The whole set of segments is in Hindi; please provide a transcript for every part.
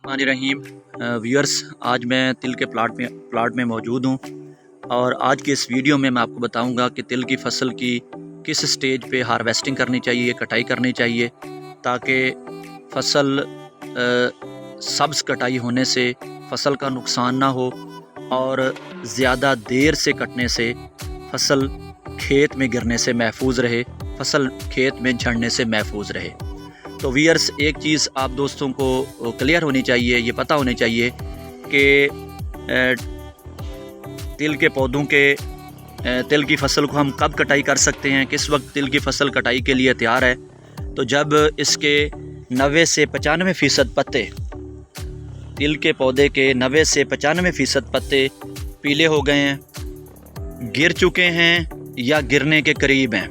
रहीम व्यूअर्स, आज मैं तिल के प्लाट में मौजूद हूँ और आज की इस वीडियो में मैं आपको बताऊंगा कि तिल की फसल की किस स्टेज पे हार्वेस्टिंग करनी चाहिए, कटाई करनी चाहिए, ताकि फसल सब्ज़ कटाई होने से फसल का नुकसान ना हो और ज़्यादा देर से कटने से फसल खेत में गिरने से महफूज रहे, फसल खेत में झड़ने से महफूज रहे। तो व्यूअर्स, एक चीज़ आप दोस्तों को क्लियर होनी चाहिए, ये पता होनी चाहिए कि तिल के पौधों के तिल की फसल को हम कब कटाई कर सकते हैं, किस वक्त तिल की फसल कटाई के लिए तैयार है। तो जब इसके 90 से 95% पत्ते, तिल के पौधे के 90 से 95% पत्ते पीले हो गए हैं, गिर चुके हैं या गिरने के करीब हैं,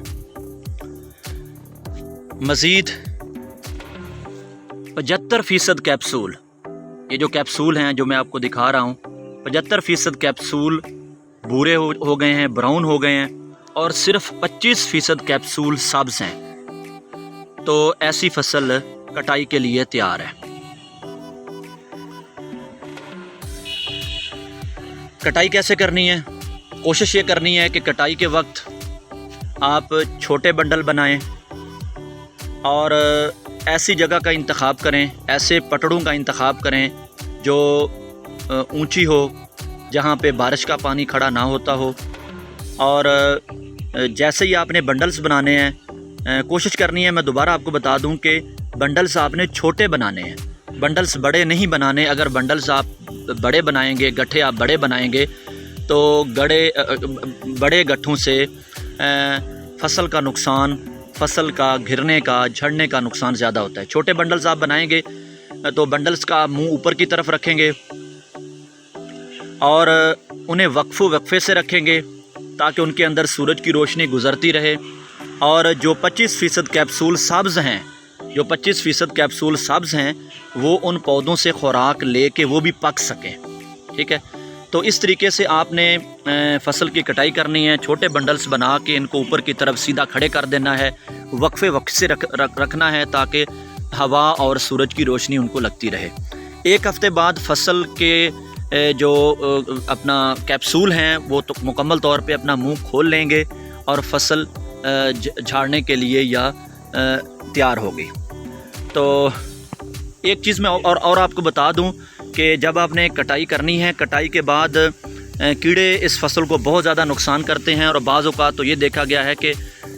मज़ीद 75% कैप्सूल, ये जो कैप्सूल हैं जो मैं आपको दिखा रहा हूँ, 75% कैप्सूल भूरे हो गए हैं, ब्राउन हो गए हैं और सिर्फ 25% कैप्सूल सब्ज़ हैं, तो ऐसी फसल कटाई के लिए तैयार है। कटाई कैसे करनी है? कोशिश ये करनी है कि कटाई के वक्त आप छोटे बंडल बनाएं और ऐसी जगह का इंतखाब करें, ऐसे पटड़ों का इंतखाब करें जो ऊंची हो, जहां पे बारिश का पानी खड़ा ना होता हो। और जैसे ही आपने बंडल्स बनाने हैं, कोशिश करनी है, मैं दोबारा आपको बता दूं कि बंडल्स आपने छोटे बनाने हैं, बंडल्स बड़े नहीं बनाने। अगर बंडल्स आप बड़े बनाएंगे, गट्ठे आप बड़े बनाएंगे, तो बड़े गट्ठों से फसल का नुकसान, फसल का गिरने का, झड़ने का नुकसान ज़्यादा होता है। छोटे बंडल्स आप बनाएंगे तो बंडल्स का मुंह ऊपर की तरफ रखेंगे और उन्हें वक्फे से रखेंगे ताकि उनके अंदर सूरज की रोशनी गुज़रती रहे। और जो 25% कैप्सूल सब्ज़ हैं, जो 25% कैप्सूल सब्ज़ हैं, वो उन पौधों से खुराक ले के वो भी पक सकें। ठीक है, तो इस तरीके से आपने फसल की कटाई करनी है। छोटे बंडल्स बना के इनको ऊपर की तरफ सीधा खड़े कर देना है, वक्फे से रखना है ताकि हवा और सूरज की रोशनी उनको लगती रहे। एक हफ़्ते बाद फसल के जो अपना कैप्सूल हैं वो तो मुकम्मल तौर पे अपना मुंह खोल लेंगे और फसल झाड़ने के लिए या तैयार होगी। तो एक चीज़ मैं और आपको बता दूं कि जब आपने कटाई करनी है, कटाई के बाद कीड़े इस फसल को बहुत ज़्यादा नुकसान करते हैं और बाज़ औक़ात तो ये देखा गया है कि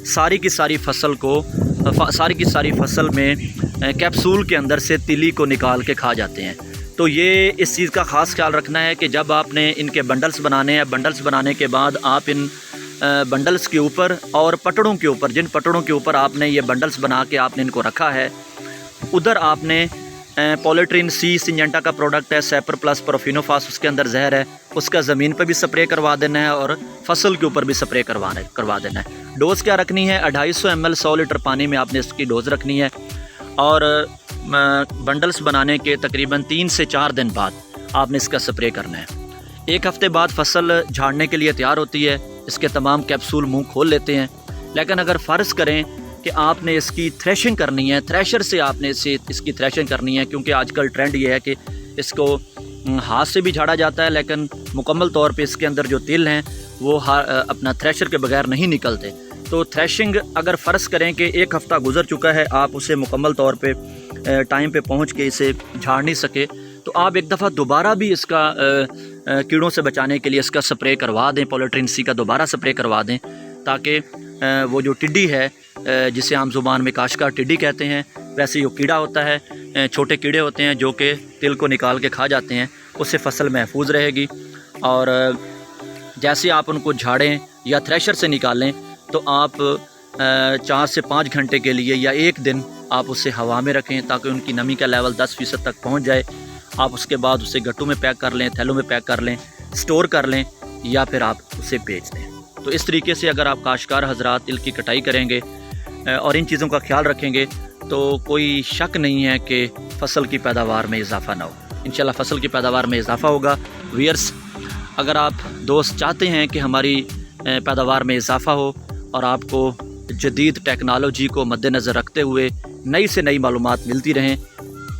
सारी की सारी फसल में कैप्सूल के अंदर से तिली को निकाल के खा जाते हैं। तो ये इस चीज़ का ख़ास ख्याल रखना है कि जब आपने इनके बंडल्स बनाने हैं, बंडल्स बनाने के बाद आप इन बंडल्स के ऊपर और पटड़ों के ऊपर, जिन पटड़ों के ऊपर आपने ये बंडल्स बना के आपने इनको रखा है, उधर आपने पॉलीट्रीन सी सिंजेंटा का प्रोडक्ट है, सैपर प्लस प्रोफिनोफास उसके अंदर जहर है, उसका ज़मीन पर भी स्प्रे करवा देना है और फसल के ऊपर भी स्प्रे करवा देना है। डोज़ क्या रखनी है? 250 ml 100 लीटर पानी में आपने इसकी डोज़ रखनी है। और बंडल्स बनाने के तकरीबन 3 से 4 दिन बाद आपने इसका स्प्रे करना है। एक हफ़्ते बाद फसल झाड़ने के लिए तैयार होती है, इसके तमाम कैप्सूल मुँह खोल लेते हैं। लेकिन अगर फ़र्ज़ करें कि आपने इसकी थ्रेशिंग करनी है, थ्रेशर से आपने इसकी थ्रेशिंग करनी है, क्योंकि आजकल ट्रेंड ये है कि इसको हाथ से भी झाड़ा जाता है, लेकिन मुकम्मल तौर पे इसके अंदर जो तिल हैं वो अपना थ्रेशर के बगैर नहीं निकलते। तो थ्रेशिंग अगर फ़र्ज़ करें कि एक हफ़्ता गुज़र चुका है, आप उसे मुकम्मल तौर पे टाइम पे पहुंच के इसे झाड़ नहीं सके, तो आप एक दफ़ा दोबारा भी इसका कीड़ों से बचाने के लिए इसका स्प्रे करवा दें, पॉलीट्रीन सी का दोबारा स्प्रे करवा दें, ताकि वो जो टिड्डी है, जिसे आम ज़ुबान में काशकार टिड्डी कहते हैं, वैसे जो कीड़ा होता है, छोटे कीड़े होते हैं जो कि तिल को निकाल के खा जाते हैं, उससे फसल महफूज रहेगी। और जैसे आप उनको झाड़ें या थ्रेशर से निकालें तो आप 4 से 5 घंटे के लिए या एक दिन आप उसे हवा में रखें ताकि उनकी नमी का लेवल 10% तक पहुंच जाए। आप उसके बाद उसे गट्टों में पैक कर लें, थैलों में पैक कर लें, स्टोर कर लें या फिर आप उसे बेच दें। तो इस तरीके से अगर आप काश्तकार हज़रात तिल की कटाई करेंगे और इन चीज़ों का ख्याल रखेंगे तो कोई शक नहीं है कि फसल की पैदावार में इजाफ़ा ना हो। इंशाल्लाह फसल की पैदावार में इजाफ़ा होगा। व्यूअर्स, अगर आप दोस्त चाहते हैं कि हमारी पैदावार में इजाफ़ा हो और आपको जदीद टेक्नोलॉजी को मद्देनज़र रखते हुए नई से नई मालूमात मिलती रहें,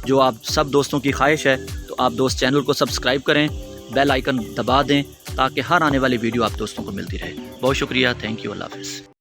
जो आप सब दोस्तों की ख्वाहिश है, तो आप दोस्त चैनल को सब्सक्राइब करें, बेल आइकन दबा दें ताकि हर आने वाली वीडियो आप दोस्तों को मिलती रहे। बहुत शुक्रिया, थैंक यू, अल्लाह हाफ़िज़।